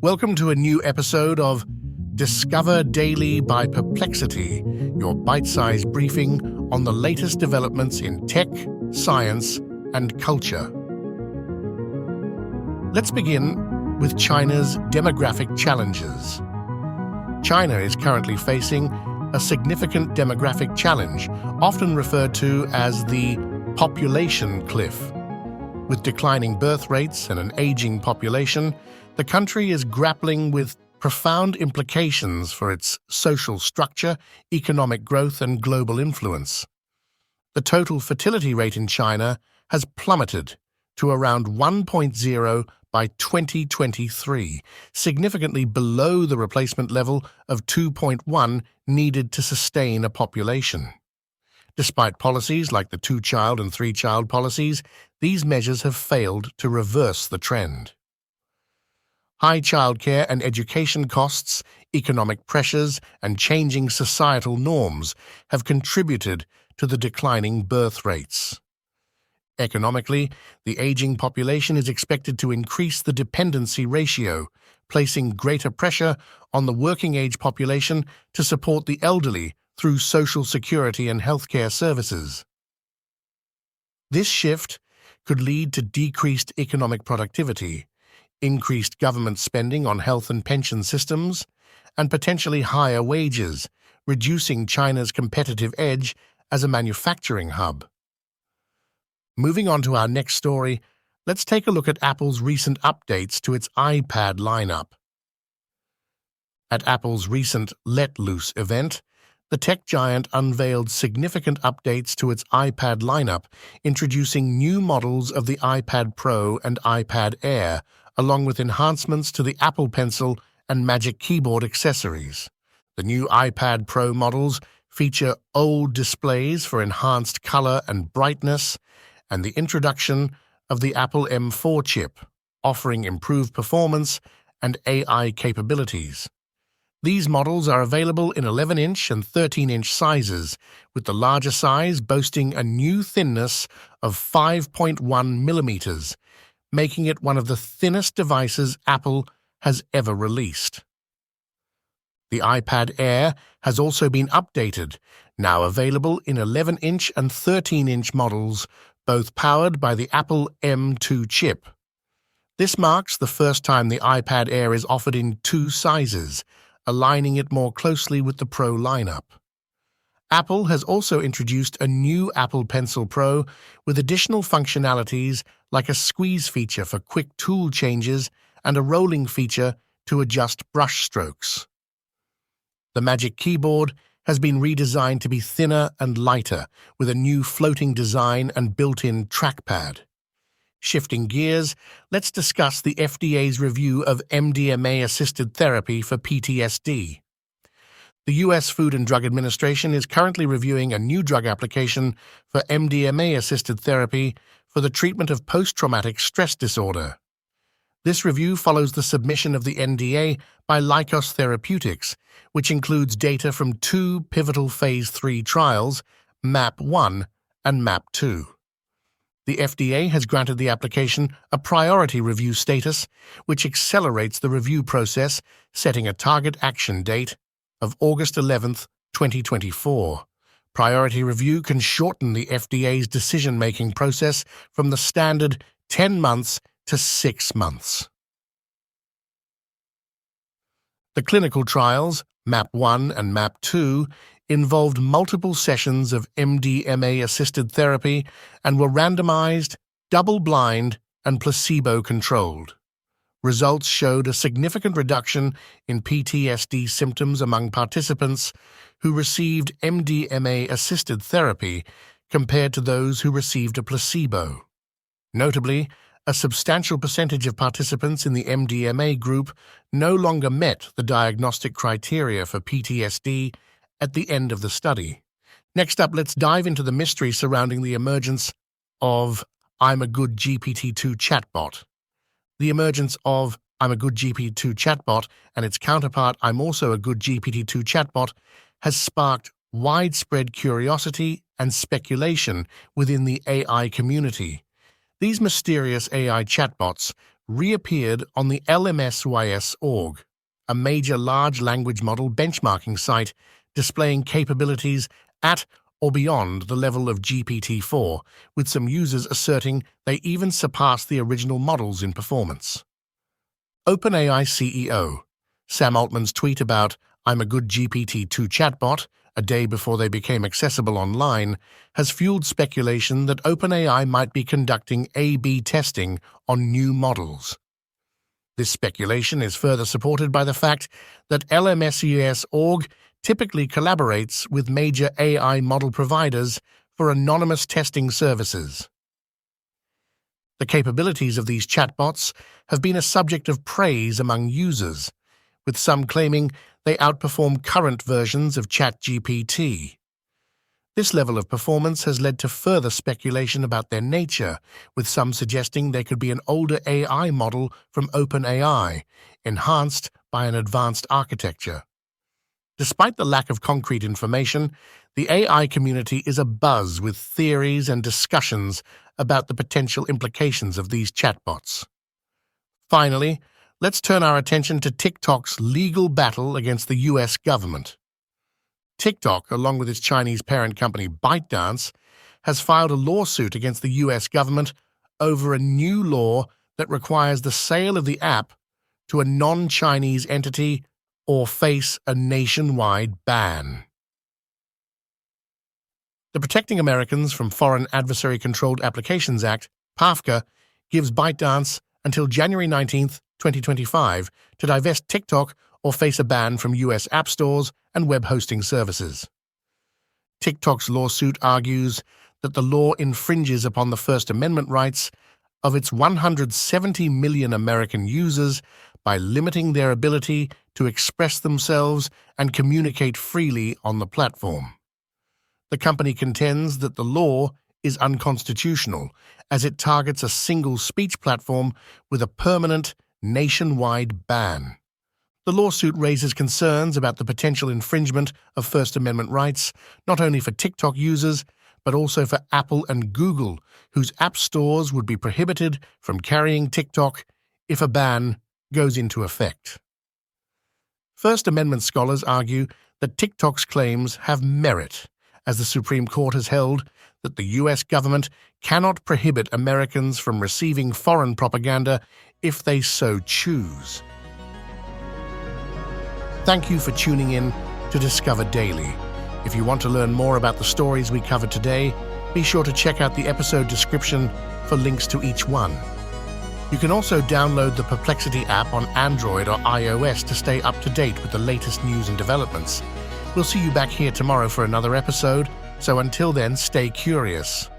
Welcome to a new episode of Discover Daily by Perplexity, your bite-sized briefing on the latest developments in tech, science, and culture. Let's begin with China's demographic challenges. China is currently facing a significant demographic challenge, often referred to as the population cliff. With declining birth rates and an aging population, the country is grappling with profound implications for its social structure, economic growth, and global influence. The total fertility rate in China has plummeted to around 1.0 by 2023, significantly below the replacement level of 2.1 needed to sustain a population. Despite policies like the two-child and three-child policies, these measures have failed to reverse the trend. High childcare and education costs, economic pressures, and changing societal norms have contributed to the declining birth rates. Economically, the aging population is expected to increase the dependency ratio, placing greater pressure on the working-age population to support the elderly through social security and healthcare services. This shift could lead to decreased economic productivity, increased government spending on health and pension systems, and potentially higher wages, reducing China's competitive edge as a manufacturing hub. Moving on to our next story, let's take a look at Apple's recent updates to its iPad lineup. At Apple's recent Let Loose event, the tech giant unveiled significant updates to its iPad lineup, introducing new models of the iPad Pro and iPad Air, along with enhancements to the Apple Pencil and Magic Keyboard accessories. The new iPad Pro models feature OLED displays for enhanced color and brightness, and the introduction of the Apple M4 chip, offering improved performance and AI capabilities. These models are available in 11-inch and 13-inch sizes, with the larger size boasting a new thinness of 5.1 millimeters, making it one of the thinnest devices Apple has ever released. The iPad Air has also been updated, now available in 11-inch and 13-inch models, both powered by the Apple M2 chip. This marks the first time the iPad Air is offered in two sizes, aligning it more closely with the Pro lineup. Apple has also introduced a new Apple Pencil Pro with additional functionalities like a squeeze feature for quick tool changes and a rolling feature to adjust brush strokes. The Magic Keyboard has been redesigned to be thinner and lighter, with a new floating design and built-in trackpad. Shifting gears, let's discuss the FDA's review of MDMA-assisted therapy for PTSD. The U.S. Food and Drug Administration is currently reviewing a new drug application for MDMA-assisted therapy for the treatment of post-traumatic stress disorder. This review follows the submission of the NDA by Lykos Therapeutics, which includes data from two pivotal Phase 3 trials, MAP-1 and MAP-2. The FDA has granted the application a priority review status, which accelerates the review process, setting a target action date of August 11, 2024. Priority review can shorten the FDA's decision-making process from the standard 10 months to 6 months. The clinical trials, MAP-1 and MAP-2, involved multiple sessions of MDMA-assisted therapy and were randomized, double-blind, and placebo-controlled. Results showed a significant reduction in PTSD symptoms among participants who received MDMA-assisted therapy compared to those who received a placebo. Notably, a substantial percentage of participants in the MDMA group no longer met the diagnostic criteria for PTSD at the end of the study. Next up, let's dive into the mystery surrounding the emergence of I'm a Good GPT2 chatbot. The emergence of I'm a Good GPT2 chatbot and its counterpart I'm also a Good GPT2 chatbot has sparked widespread curiosity and speculation within the AI community. These mysterious AI chatbots reappeared on the LMSYS Org, a major large language model benchmarking site displaying capabilities at or beyond the level of GPT-4, with some users asserting they even surpassed the original models in performance. OpenAI CEO Sam Altman's tweet about "I'm a good GPT-2 chatbot" a day before they became accessible online has fueled speculation that OpenAI might be conducting A/B testing on new models. This speculation is further supported by the fact that LMSYS Org typically collaborates with major AI model providers for anonymous testing services. The capabilities of these chatbots have been a subject of praise among users, with some claiming they outperform current versions of ChatGPT. This level of performance has led to further speculation about their nature, with some suggesting they could be an older AI model from OpenAI, enhanced by an advanced architecture. Despite the lack of concrete information, the AI community is abuzz with theories and discussions about the potential implications of these chatbots. Finally, let's turn our attention to TikTok's legal battle against the US government. TikTok, along with its Chinese parent company ByteDance, has filed a lawsuit against the US government over a new law that requires the sale of the app to a non-Chinese entity or face a nationwide ban. The Protecting Americans from Foreign Adversary-Controlled Applications Act, PAFCA, gives ByteDance until January 19, 2025, to divest TikTok or face a ban from US app stores and web hosting services. TikTok's lawsuit argues that the law infringes upon the First Amendment rights of its 170 million American users by limiting their ability to express themselves and communicate freely on the platform. The company contends that the law is unconstitutional, as it targets a single speech platform with a permanent, nationwide ban. The lawsuit raises concerns about the potential infringement of First Amendment rights, not only for TikTok users, but also for Apple and Google, whose app stores would be prohibited from carrying TikTok if a ban goes into effect. First Amendment scholars argue that TikTok's claims have merit, as the Supreme Court has held that the US government cannot prohibit Americans from receiving foreign propaganda if they so choose. Thank you for tuning in to Discover Daily. If you want to learn more about the stories we covered today, be sure to check out the episode description for links to each one. You can also download the Perplexity app on Android or iOS to stay up to date with the latest news and developments. We'll see you back here tomorrow for another episode, so until then, stay curious.